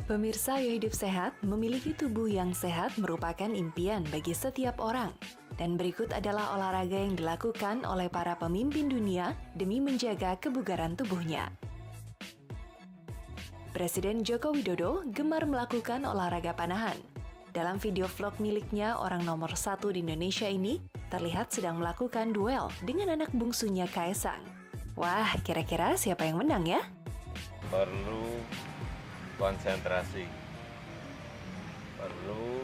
Pemirsa Ayo Hidup Sehat, memiliki tubuh yang sehat merupakan impian bagi setiap orang. Dan berikut adalah olahraga yang dilakukan oleh para pemimpin dunia demi menjaga kebugaran tubuhnya. Presiden Joko Widodo gemar melakukan olahraga panahan. Dalam video vlog miliknya, orang nomor 1 di Indonesia ini terlihat sedang melakukan duel dengan anak bungsunya Kaesang. Wah, kira-kira siapa yang menang ya? Perlu konsentrasi, perlu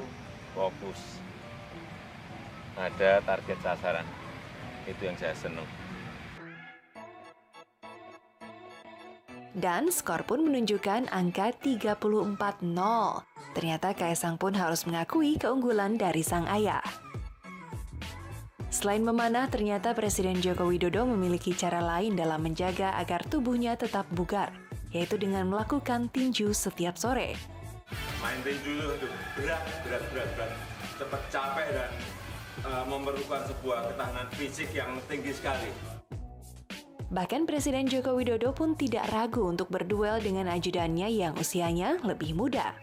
fokus, ada target sasaran, itu yang saya senang. Dan skor pun menunjukkan angka 34-0. Ternyata Kaesang pun harus mengakui keunggulan dari sang ayah. Selain memanah, ternyata Presiden Joko Widodo memiliki cara lain dalam menjaga agar tubuhnya tetap bugar, yaitu dengan melakukan tinju setiap sore. Main tinju itu berat, cepat capek dan memerlukan sebuah ketahanan fisik yang tinggi sekali. Bahkan Presiden Joko Widodo pun tidak ragu untuk berduel dengan ajudannya yang usianya lebih muda.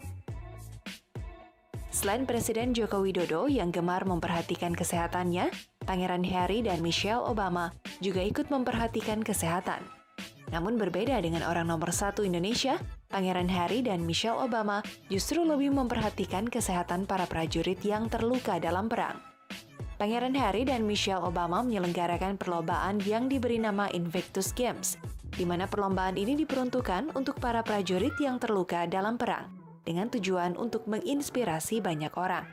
Selain Presiden Joko Widodo yang gemar memperhatikan kesehatannya, Pangeran Harry dan Michelle Obama juga ikut memperhatikan kesehatan. Namun berbeda dengan orang nomor 1 Indonesia, Pangeran Harry dan Michelle Obama justru lebih memperhatikan kesehatan para prajurit yang terluka dalam perang. Pangeran Harry dan Michelle Obama menyelenggarakan perlombaan yang diberi nama Invictus Games, di mana perlombaan ini diperuntukkan untuk para prajurit yang terluka dalam perang, dengan tujuan untuk menginspirasi banyak orang.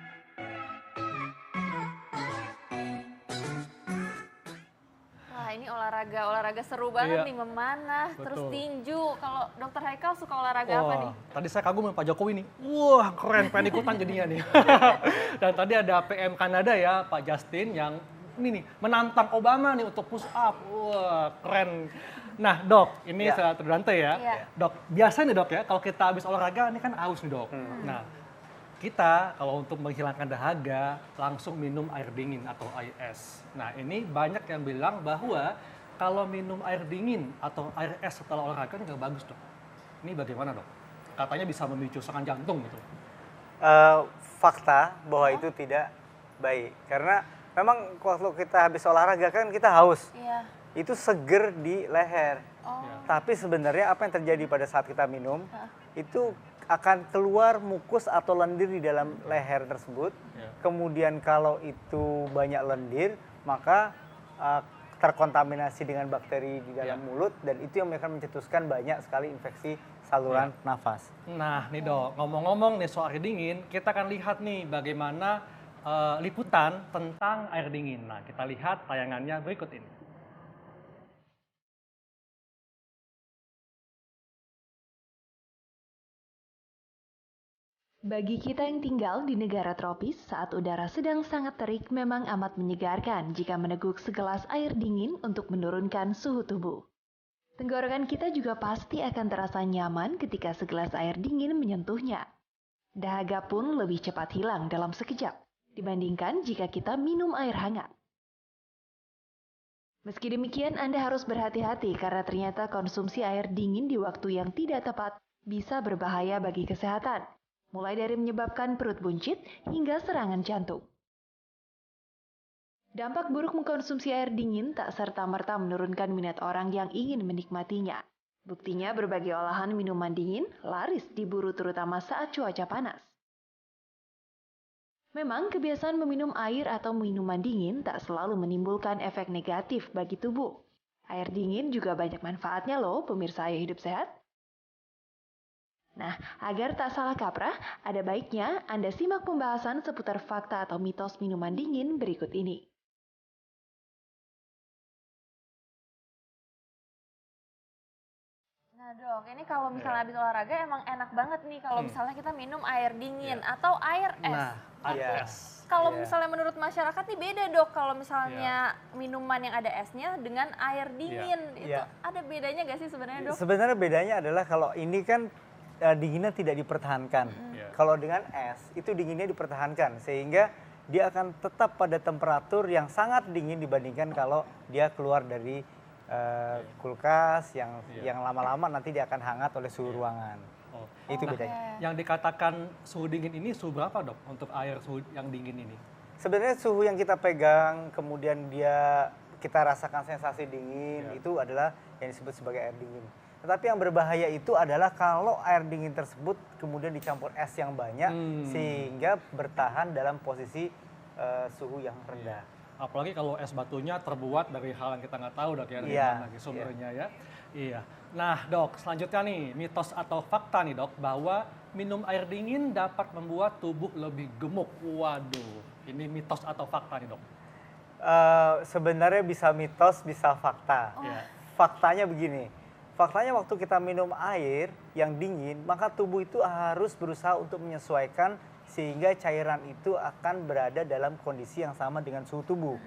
Wah, ini olahraga seru banget Iya. nih, memanah, Betul. terus tinju. Kalau Dokter Haikal suka olahraga apa nih? Tadi saya kagum sama Pak Jokowi nih. Wah, keren, pengen ikutan jadinya nih. Dan tadi ada PM Kanada ya, Pak Justin, yang ini nih, menantang Obama nih untuk push up. Wah, keren. Nah, Dok, ini saya Tridante ya. Iya. Dok, biasanya nih Dok ya, kalau kita habis olahraga, ini kan haus nih Dok. Nah, kita kalau untuk menghilangkan dahaga, langsung minum air dingin atau air es. Nah, ini banyak yang bilang bahwa kalau minum air dingin atau air es setelah olahraga ini nggak bagus Dok. Ini bagaimana Dok? Katanya bisa memicu serangan jantung gitu. Fakta bahwa itu tidak baik. Karena memang waktu kita habis olahraga kan kita haus. Iya. Itu seger di leher. Oh. Tapi sebenarnya apa yang terjadi pada saat kita minum, itu akan keluar mukus atau lendir di dalam leher tersebut. Kemudian kalau itu banyak lendir, maka terkontaminasi dengan bakteri di dalam mulut, dan itu yang akan mencetuskan banyak sekali infeksi saluran nafas. Nah nih Dok, ngomong-ngomong nih soal air dingin, kita akan lihat nih bagaimana liputan tentang air dingin. Nah, kita lihat tayangannya berikut ini. Bagi kita yang tinggal di negara tropis, saat udara sedang sangat terik memang amat menyegarkan jika meneguk segelas air dingin untuk menurunkan suhu tubuh. Tenggorokan kita juga pasti akan terasa nyaman ketika segelas air dingin menyentuhnya. Dahaga pun lebih cepat hilang dalam sekejap dibandingkan jika kita minum air hangat. Meski demikian, Anda harus berhati-hati karena ternyata konsumsi air dingin di waktu yang tidak tepat bisa berbahaya bagi kesehatan, mulai dari menyebabkan perut buncit hingga serangan jantung. Dampak buruk mengkonsumsi air dingin tak serta-merta menurunkan minat orang yang ingin menikmatinya. Buktinya berbagai olahan minuman dingin laris diburu terutama saat cuaca panas. Memang kebiasaan meminum air atau minuman dingin tak selalu menimbulkan efek negatif bagi tubuh. Air dingin juga banyak manfaatnya loh, pemirsa Ayo Hidup Sehat. Nah, agar tak salah kaprah, ada baiknya Anda simak pembahasan seputar fakta atau mitos minuman dingin berikut ini. Nah Dok, ini kalau misalnya habis olahraga emang enak banget nih kalau misalnya kita minum air dingin atau air es. Nah, air es. Kalau misalnya menurut masyarakat nih beda Dok, kalau misalnya minuman yang ada esnya dengan air dingin, itu ada bedanya nggak sih sebenarnya Dok? Sebenarnya bedanya adalah kalau ini kan dinginnya tidak dipertahankan. Kalau dengan es, itu dinginnya dipertahankan. Sehingga dia akan tetap pada temperatur yang sangat dingin dibandingkan kalau dia keluar dari kulkas yang lama-lama nanti dia akan hangat oleh suhu ruangan. Oh. Itu Nah, bedanya. yang dikatakan suhu dingin ini suhu berapa dok untuk air suhu yang dingin ini? Sebenarnya suhu yang kita pegang, kemudian kita rasakan sensasi dingin, itu adalah yang disebut sebagai air dingin. Tetapi yang berbahaya itu adalah kalau air dingin tersebut kemudian dicampur es yang banyak, sehingga bertahan dalam posisi suhu yang rendah. Apalagi kalau es batunya terbuat dari hal yang kita nggak tahu dok ya, dari Iya, mana sumbernya ya. Iya. Nah dok, selanjutnya nih, mitos atau fakta nih dok, bahwa minum air dingin dapat membuat tubuh lebih gemuk. Waduh, ini mitos atau fakta nih dok? Sebenarnya bisa mitos, bisa fakta. Iya. Faktanya begini, faktanya waktu kita minum air yang dingin, maka tubuh itu harus berusaha untuk menyesuaikan sehingga cairan itu akan berada dalam kondisi yang sama dengan suhu tubuh.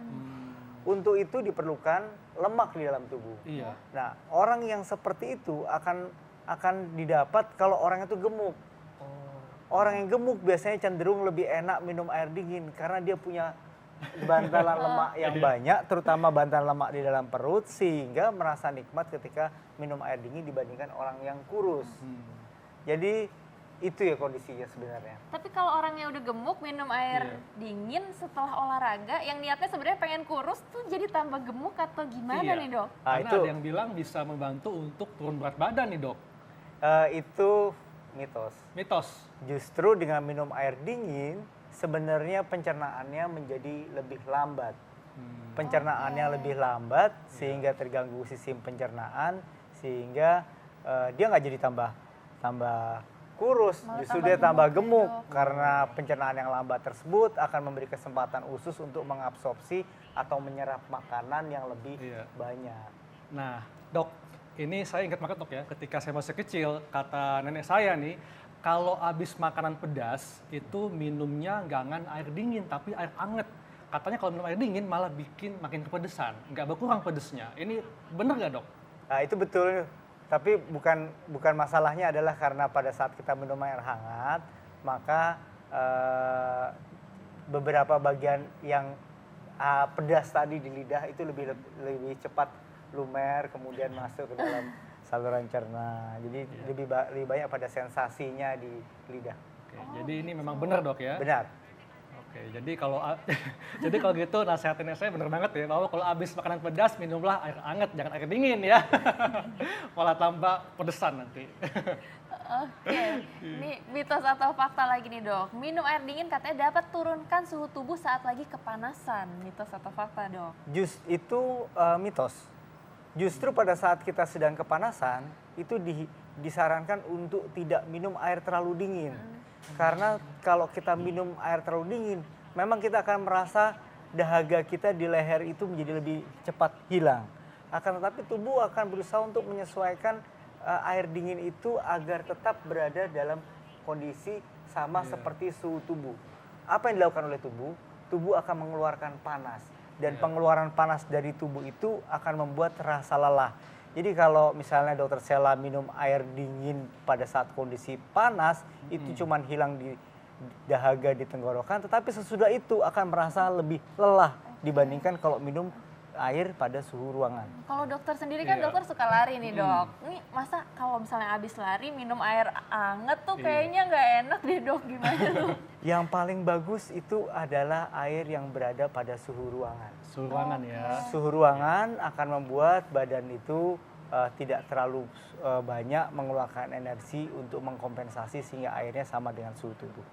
Untuk itu diperlukan lemak di dalam tubuh. Iya. Nah, orang yang seperti itu akan didapat kalau orang itu gemuk. Orang yang gemuk biasanya cenderung lebih enak minum air dingin karena dia punya bantalan lemak yang banyak, terutama bantalan lemak di dalam perut, sehingga merasa nikmat ketika minum air dingin dibandingkan orang yang kurus. Jadi itu ya kondisinya sebenarnya. Tapi kalau orang yang udah gemuk minum air dingin setelah olahraga, yang niatnya sebenarnya pengen kurus tuh jadi tambah gemuk atau gimana Iya. nih dok? Nah, Karena itu ada yang bilang bisa membantu untuk turun berat badan nih dok. itu mitos. Mitos. Justru dengan minum air dingin sebenarnya pencernaannya menjadi lebih lambat. Pencernaannya lebih lambat sehingga terganggu sistem pencernaan, sehingga dia nggak jadi tambah kurus, Malah justru tambah dia tambah gemuk ya, gemuk Dok. karena pencernaan yang lambat tersebut akan memberi kesempatan usus untuk mengabsorpsi atau menyerap makanan yang lebih Iya. banyak. Nah, dok, ini saya ingat banget dok ya, ketika saya masih kecil, kata nenek saya nih, kalau habis makanan pedas, itu minumnya jangan air dingin, tapi air anget. Katanya kalau minum air dingin malah bikin makin kepedesan, nggak berkurang pedesnya. Ini bener nggak dok? Nah, itu betul. Tapi bukan masalahnya adalah karena pada saat kita minum air hangat, maka beberapa bagian yang pedas tadi di lidah itu lebih cepat lumer, kemudian masuk ke dalam saluran cerna. Jadi lebih banyak pada sensasinya di lidah. Oke, jadi ini memang benar dok ya? Benar. Oke, jadi kalau jadi kalau gitu nasihatinnya saya bener banget ya, bahwa kalau habis makanan pedas minumlah air hangat, jangan air dingin ya. Malah tambah pedesan nanti. Oke, ini mitos atau fakta lagi nih dok. Minum air dingin katanya dapat turunkan suhu tubuh saat lagi kepanasan. Mitos atau fakta dok? Itu mitos. Justru pada saat kita sedang kepanasan, itu disarankan untuk tidak minum air terlalu dingin. Karena kalau kita minum air terlalu dingin, memang kita akan merasa dahaga kita di leher itu menjadi lebih cepat hilang. Akan tetapi tubuh akan berusaha untuk menyesuaikan air dingin itu agar tetap berada dalam kondisi sama seperti suhu tubuh. Apa yang dilakukan oleh tubuh? Tubuh akan mengeluarkan panas. Dan pengeluaran panas dari tubuh itu akan membuat rasa lelah. Jadi kalau misalnya dokter Sela minum air dingin pada saat kondisi panas, itu cuman hilang di dahaga di tenggorokan, tetapi sesudah itu akan merasa lebih lelah dibandingkan kalau minum air pada suhu ruangan. Kalau dokter sendiri kan dokter suka lari nih dok. Ini masa kalau misalnya habis lari minum air anget tuh kayaknya nggak enak deh dok, gimana tuh? Yang paling bagus itu adalah air yang berada pada suhu ruangan. Suhu ruangan ya. Suhu ruangan akan membuat badan itu tidak terlalu banyak mengeluarkan energi untuk mengkompensasi sehingga airnya sama dengan suhu tubuh.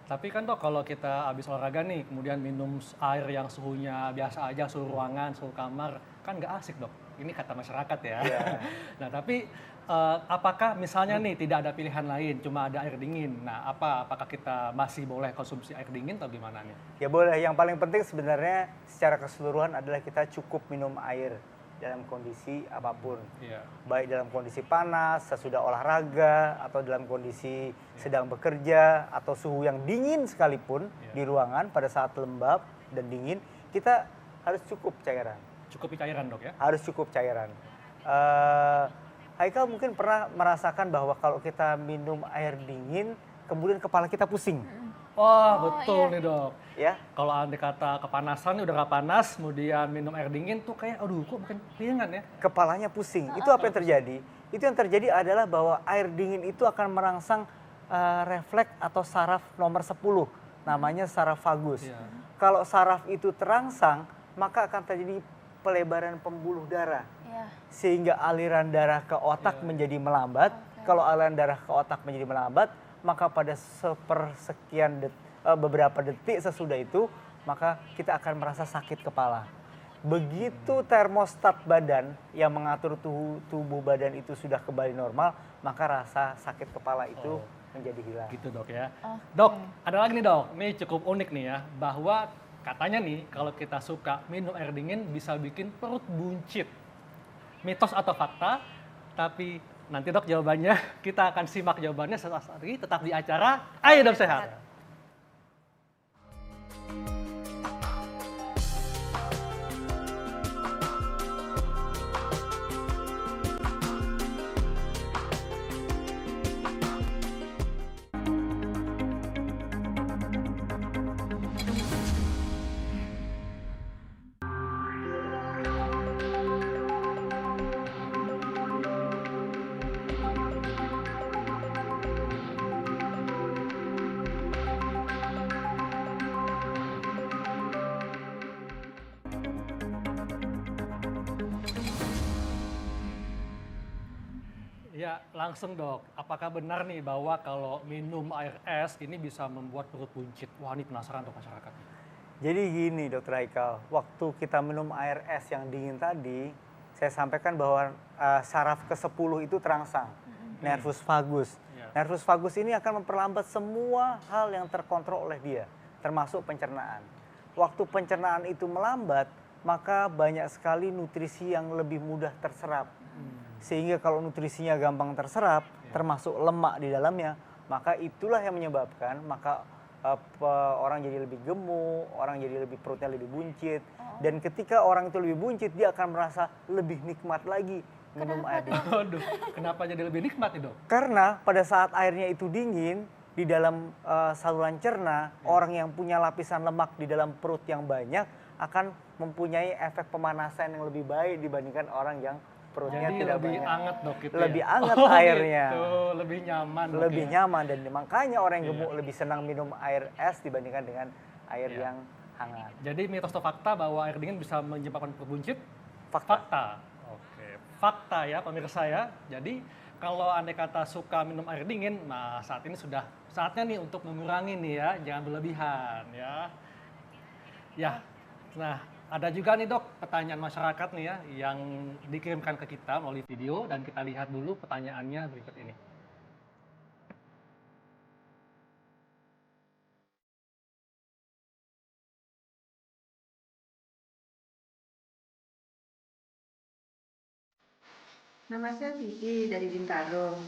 Tapi kan dok, kalau kita habis olahraga nih, kemudian minum air yang suhunya biasa aja, suhu ruangan, suhu kamar, kan nggak asik dok. Ini kata masyarakat ya. Nah tapi apakah misalnya nih tidak ada pilihan lain, cuma ada air dingin. Nah apakah kita masih boleh konsumsi air dingin atau gimana nih? Ya boleh, yang paling penting sebenarnya secara keseluruhan adalah kita cukup minum air dalam kondisi apapun. Baik dalam kondisi panas, sesudah olahraga, atau dalam kondisi sedang bekerja, atau suhu yang dingin sekalipun di ruangan pada saat lembab dan dingin, kita harus cukup cairan. Cukup cairan dok ya? Harus cukup cairan. Haikal mungkin pernah merasakan bahwa kalau kita minum air dingin, kemudian kepala kita pusing. Wah betul nih dok. Ya, Kalau andai kata kepanasan, udah nggak panas, kemudian minum air dingin tuh kayak, aduh kok makin ringan ya? kepalanya pusing. Itu apa yang terjadi? itu yang terjadi adalah bahwa air dingin itu akan merangsang refleks atau saraf nomor 10, namanya saraf vagus. Kalau saraf itu terangsang, maka akan terjadi pelebaran pembuluh darah. Sehingga aliran darah ke otak menjadi melambat. Kalau aliran darah ke otak menjadi melambat, maka pada sepersekian beberapa detik sesudah itu, maka kita akan merasa sakit kepala. Begitu termostat badan yang mengatur tubuh badan itu sudah kembali normal, maka rasa sakit kepala itu menjadi hilang. Gitu dok ya. Dok, ada lagi nih dok, ini cukup unik nih ya, bahwa katanya nih kalau kita suka minum air dingin bisa bikin perut buncit. Mitos atau fakta? Tapi nanti dok jawabannya, kita akan simak jawabannya sesaat lagi, tetap di acara Ayo Dok Sehat. Ya, langsung dok. Apakah benar nih bahwa kalau minum air es ini bisa membuat perut buncit? Wah, ini penasaran untuk masyarakat. Jadi gini Dr. Haikal, waktu kita minum air es yang dingin tadi, saya sampaikan bahwa saraf ke-10 itu terangsang, nervus vagus. Nervus vagus ini akan memperlambat semua hal yang terkontrol oleh dia, termasuk pencernaan. Waktu pencernaan itu melambat, maka banyak sekali nutrisi yang lebih mudah terserap. Sehingga kalau nutrisinya gampang terserap, termasuk lemak di dalamnya, maka itulah yang menyebabkan orang jadi lebih gemuk, orang jadi lebih perutnya lebih buncit. Dan ketika orang itu lebih buncit, dia akan merasa lebih nikmat lagi minum air dingin. Waduh, kenapa jadi lebih nikmat nih dok? Karena pada saat airnya itu dingin, di dalam saluran cerna, orang yang punya lapisan lemak di dalam perut yang banyak akan mempunyai efek pemanasan yang lebih baik dibandingkan orang yang perutnya Jadi tidak lebih banyak. anget dok gitu Lebih ya? anget Oh, airnya. Gitu. Lebih nyaman. Dok, Lebih ya? nyaman dan makanya orang yang gemuk lebih senang minum air es dibandingkan dengan air yang hangat. Jadi mitos atau fakta bahwa air dingin bisa menyebabkan perut buncit? Fakta. Fakta. Oke, fakta ya pemirsa ya. Jadi kalau andai kata suka minum air dingin, nah saat ini sudah saatnya nih untuk mengurangi nih ya, jangan berlebihan ya. Ya, nah ada juga nih dok pertanyaan masyarakat nih ya yang dikirimkan ke kita melalui video dan kita lihat dulu pertanyaannya berikut ini. Nama saya Vivi dari Bintaro.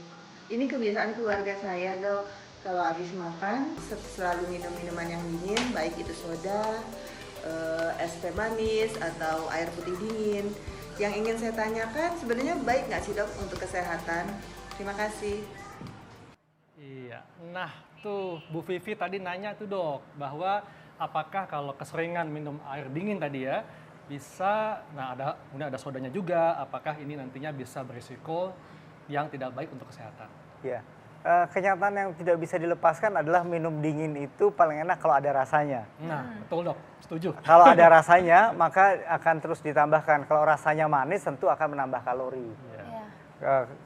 Ini kebiasaan keluarga saya dok. Kalau habis makan selalu minum minuman yang dingin, baik itu soda, es teh manis atau air putih dingin. Yang ingin saya tanyakan sebenarnya baik nggak sih dok untuk kesehatan? Terima kasih. Iya, nah tuh Bu Vivi tadi nanya tuh dok bahwa apakah kalau keseringan minum air dingin tadi ya bisa, nah kemudian ada sodanya juga, apakah ini nantinya bisa berisiko yang tidak baik untuk kesehatan? Ya, kenyataan yang tidak bisa dilepaskan adalah minum dingin itu paling enak kalau ada rasanya. Nah, betul dok, setuju. Kalau ada rasanya, maka akan terus ditambahkan. Kalau rasanya manis, tentu akan menambah kalori.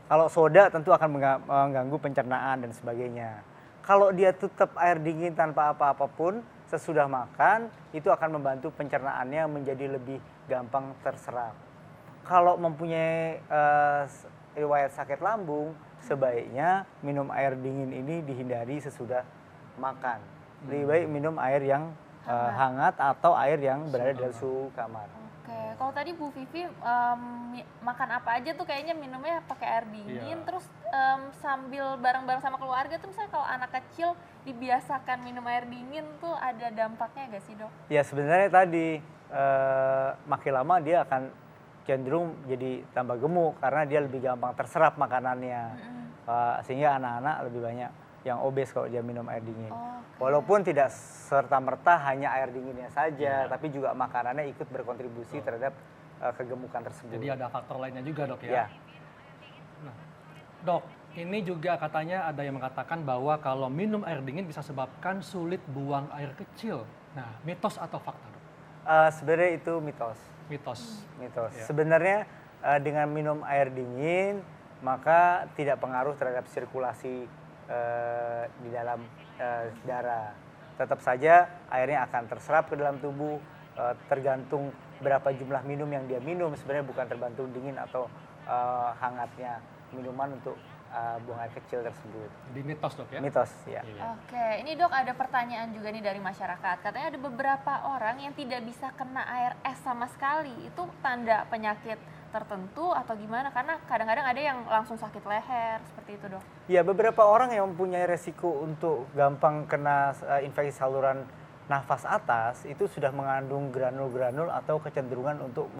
Kalau soda, tentu akan mengganggu pencernaan dan sebagainya. Kalau dia tetap air dingin tanpa apa-apa pun, sesudah makan, itu akan membantu pencernaannya menjadi lebih gampang terserap. Kalau mempunyai riwayat sakit lambung, sebaiknya minum air dingin ini dihindari sesudah makan. Lebih baik minum air yang hangat atau air yang berada dalam suhu kamar. Oke, kalau tadi Bu Vivi makan apa aja tuh kayaknya minumnya pakai air dingin, terus sambil bareng-bareng sama keluarga tuh misalnya kalau anak kecil dibiasakan minum air dingin tuh ada dampaknya nggak sih dok? Ya sebenarnya tadi makin lama dia akan cenderung jadi tambah gemuk karena dia lebih gampang terserap makanannya. Sehingga anak-anak lebih banyak yang obes kalau dia minum air dingin. Walaupun tidak serta-merta hanya air dinginnya saja, tapi juga makanannya ikut berkontribusi terhadap kegemukan tersebut. Jadi ada faktor lainnya juga dok ya? Ya. Nah, Dok, ini juga katanya ada yang mengatakan bahwa kalau minum air dingin bisa sebabkan sulit buang air kecil. Nah, mitos atau fakta, Dok? Sebenarnya itu mitos. Mitos. Mitos. Ya. Sebenarnya dengan minum air dingin maka tidak pengaruh terhadap sirkulasi di dalam darah. Tetap saja airnya akan terserap ke dalam tubuh, tergantung berapa jumlah minum yang dia minum. Sebenarnya bukan tergantung dingin atau hangatnya minuman untuk buang air kecil tersebut. Di mitos, Dok, ya? Mitos, ya. Iya. Oke, ini Dok ada pertanyaan juga nih dari masyarakat. Katanya ada beberapa orang yang tidak bisa kena air es sama sekali. Itu tanda penyakit tertentu atau gimana? Karena kadang-kadang ada yang langsung sakit leher, seperti itu, Dok. Ya, beberapa orang yang mempunyai resiko untuk gampang kena infeksi saluran nafas atas itu sudah mengandung granul-granul atau kecenderungan untuk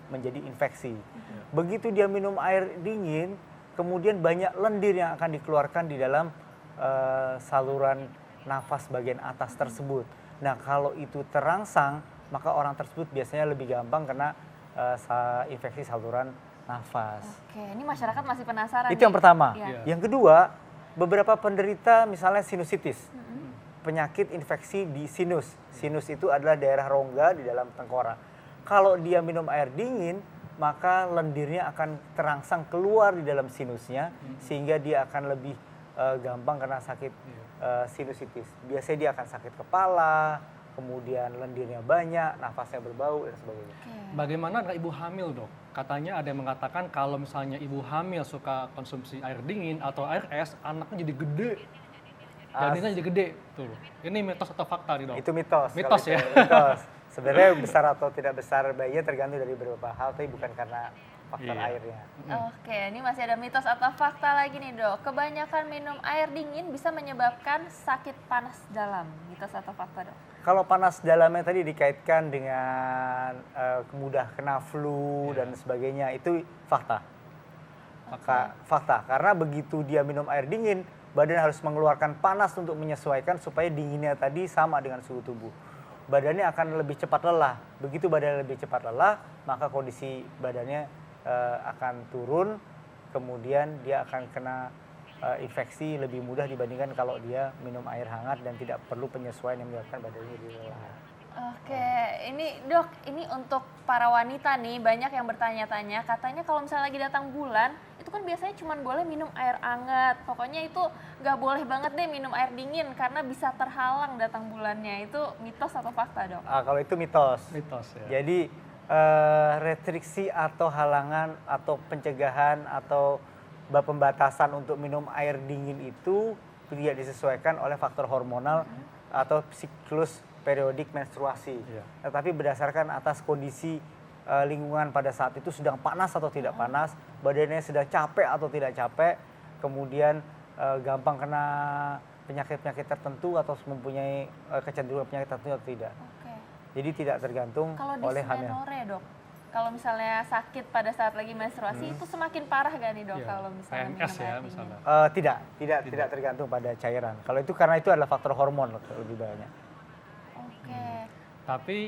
menjadi infeksi. Begitu dia minum air dingin, kemudian banyak lendir yang akan dikeluarkan di dalam saluran nafas bagian atas tersebut. Nah, kalau itu terangsang, maka orang tersebut biasanya lebih gampang kena infeksi saluran nafas. Oke, ini masyarakat masih penasaran. Itu yang pertama. Iya. Yang kedua, beberapa penderita misalnya sinusitis, penyakit infeksi di sinus. Sinus itu adalah daerah rongga di dalam tengkorak. Kalau dia minum air dingin, maka lendirnya akan terangsang keluar di dalam sinusnya, sehingga dia akan lebih gampang kena sakit sinusitis. Biasanya dia akan sakit kepala, kemudian lendirnya banyak, nafasnya berbau, dan sebagainya. Bagaimana dengan ibu hamil, Dok? Katanya ada yang mengatakan kalau misalnya ibu hamil suka konsumsi air dingin atau air es, anaknya jadi gede. Janinnya jadi gede. Tuh. Ini mitos atau fakta nih, Dok? Itu mitos. Mitos, kalau ya? itu mitos. Sebenarnya besar atau tidak besar bayinya tergantung dari beberapa hal, tapi bukan karena faktor Iya. airnya. Oke, ini masih ada mitos atau fakta lagi nih, Dok. Kebanyakan minum air dingin bisa menyebabkan sakit panas dalam. Mitos atau fakta, Dok? Kalau panas dalamnya tadi dikaitkan dengan mudah kena flu dan sebagainya, itu fakta. Fakta, karena begitu dia minum air dingin, badan harus mengeluarkan panas untuk menyesuaikan supaya dinginnya tadi sama dengan suhu tubuh. Badannya akan lebih cepat lelah. Begitu badannya lebih cepat lelah, maka kondisi badannya akan turun, kemudian dia akan kena infeksi lebih mudah dibandingkan kalau dia minum air hangat dan tidak perlu penyesuaian yang menyebabkan badannya jadi lelah. Oke, ini Dok, ini untuk para wanita nih, banyak yang bertanya-tanya, katanya kalau misalnya lagi datang bulan, itu kan biasanya cuma boleh minum air hangat, pokoknya itu nggak boleh banget deh minum air dingin karena bisa terhalang datang bulannya. Itu mitos atau fakta, Dok? Kalau itu mitos. Mitos, ya. Jadi restriksi atau halangan atau pencegahan atau pembatasan untuk minum air dingin itu tidak disesuaikan oleh faktor hormonal atau siklus periodik menstruasi. Tetapi berdasarkan atas kondisi lingkungan pada saat itu sedang panas atau tidak panas, badannya sedang capek atau tidak capek, kemudian gampang kena penyakit-penyakit tertentu atau mempunyai kecenderungan penyakit tertentu atau tidak. Oke. Jadi tidak tergantung Kalau oleh hamil. dismenore, Dok, kalau misalnya sakit pada saat lagi menstruasi itu semakin parah gak nih, Dok, Iya. kalau misalnya PMS minum ya, air dingin? misalnya. Tidak tergantung pada cairan. Kalau itu karena itu adalah faktor hormon lebih banyak. Oke. Tapi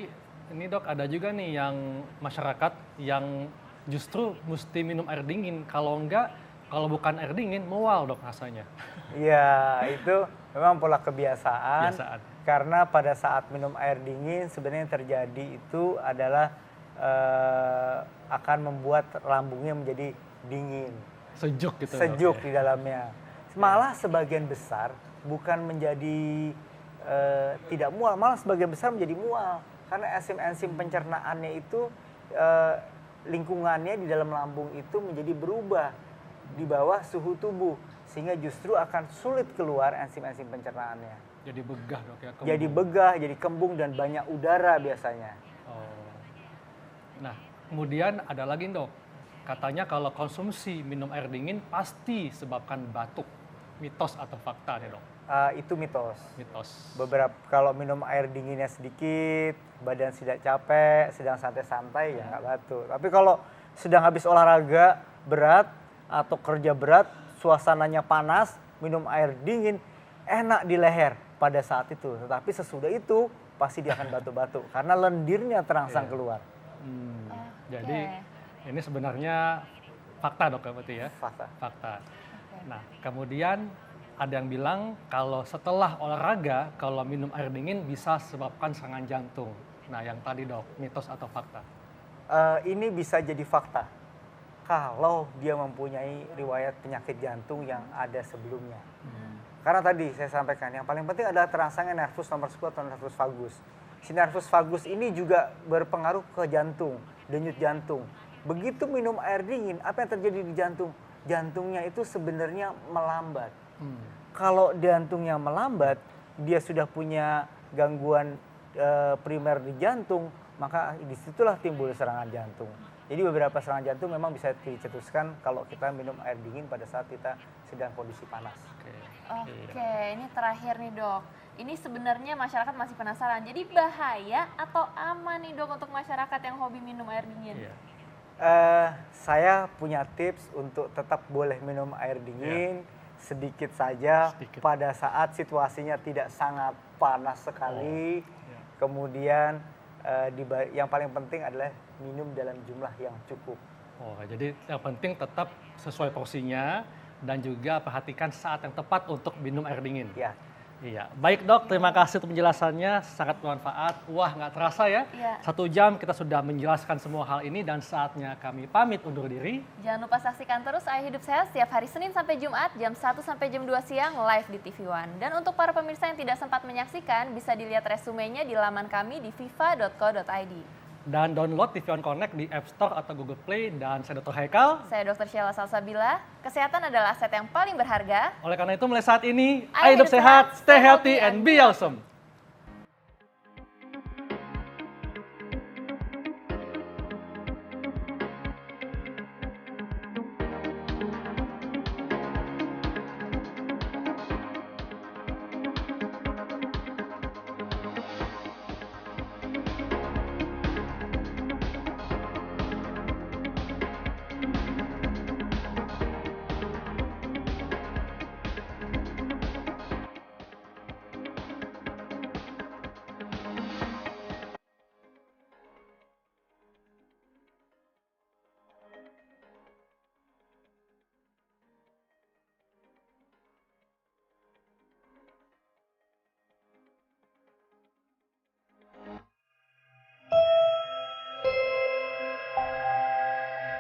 ini, Dok, ada juga nih yang masyarakat yang justru mesti minum air dingin. Kalau enggak, kalau bukan air dingin, mual, Dok, rasanya. Iya, itu memang pola kebiasaan. Kebiasaan. Karena pada saat minum air dingin sebenarnya yang terjadi itu adalah akan membuat lambungnya menjadi dingin, Sejuk gitu. Dok, sejuk ya. di dalamnya. Malah sebagian besar bukan menjadi tidak mual, malah sebagian besar menjadi mual. Karena enzim-enzim pencernaannya itu lingkungannya di dalam lambung itu menjadi berubah di bawah suhu tubuh, sehingga justru akan sulit keluar enzim-enzim pencernaannya. Jadi begah, Dok, ya. Kembung. Jadi begah, jadi kembung dan banyak udara biasanya. Oh. Nah, kemudian ada lagi, Dok. Katanya kalau konsumsi minum air dingin pasti sebabkan batuk. Mitos atau fakta nih, Dok? Itu mitos. Mitos. Beberapa kalau minum air dinginnya sedikit, badan tidak capek, sedang santai-santai ya nggak batuk. Tapi kalau sedang habis olahraga berat atau kerja berat, suasananya panas, minum air dingin, enak di leher pada saat itu. Tetapi sesudah itu pasti dia akan batuk-batuk karena lendirnya terangsang keluar. Jadi ini sebenarnya fakta, Dok, berarti ya? Fakta. Fakta. Nah, kemudian ada yang bilang kalau setelah olahraga, kalau minum air dingin bisa sebabkan serangan jantung. Nah, yang tadi dok, mitos atau fakta? Ini bisa jadi fakta kalau dia mempunyai riwayat penyakit jantung yang ada sebelumnya. Karena tadi saya sampaikan, yang paling penting adalah terangsangnya nervus nomor 10 atau nervus vagus. Si nervus vagus ini juga berpengaruh ke jantung, denyut jantung. Begitu minum air dingin, apa yang terjadi di jantung? Jantungnya itu sebenarnya melambat. Kalau jantungnya melambat, dia sudah punya gangguan primer di jantung, maka disitulah timbul serangan jantung. Jadi beberapa serangan jantung memang bisa dicetuskan kalau kita minum air dingin pada saat kita sedang kondisi panas. Oke, ini terakhir nih dok. Ini sebenarnya masyarakat masih penasaran. Jadi bahaya atau aman nih dok untuk masyarakat yang hobi minum air dingin? Saya punya tips untuk tetap boleh minum air dingin sedikit saja pada saat situasinya tidak sangat panas sekali. Kemudian yang paling penting adalah minum dalam jumlah yang cukup. Jadi yang penting tetap sesuai porsinya dan juga perhatikan saat yang tepat untuk minum air dingin. Iya, baik dok, terima kasih untuk penjelasannya, sangat bermanfaat. Wah, nggak terasa ya, 1 jam kita sudah menjelaskan semua hal ini dan saatnya kami pamit undur diri. Jangan lupa saksikan terus Ayah Hidup Sehat setiap hari Senin sampai Jumat jam 1 sampai jam 2 siang live di TV One. Dan untuk para pemirsa yang tidak sempat menyaksikan, bisa dilihat resumenya di laman kami di viva.co.id. Dan download TV One Connect di App Store atau Google Play. Dan saya Dr. Haikal. Saya Dr. Sheila Salsabila. Kesehatan adalah aset yang paling berharga. Oleh karena itu mulai saat ini, Ayah Hidup Sehat, stay healthy and be awesome.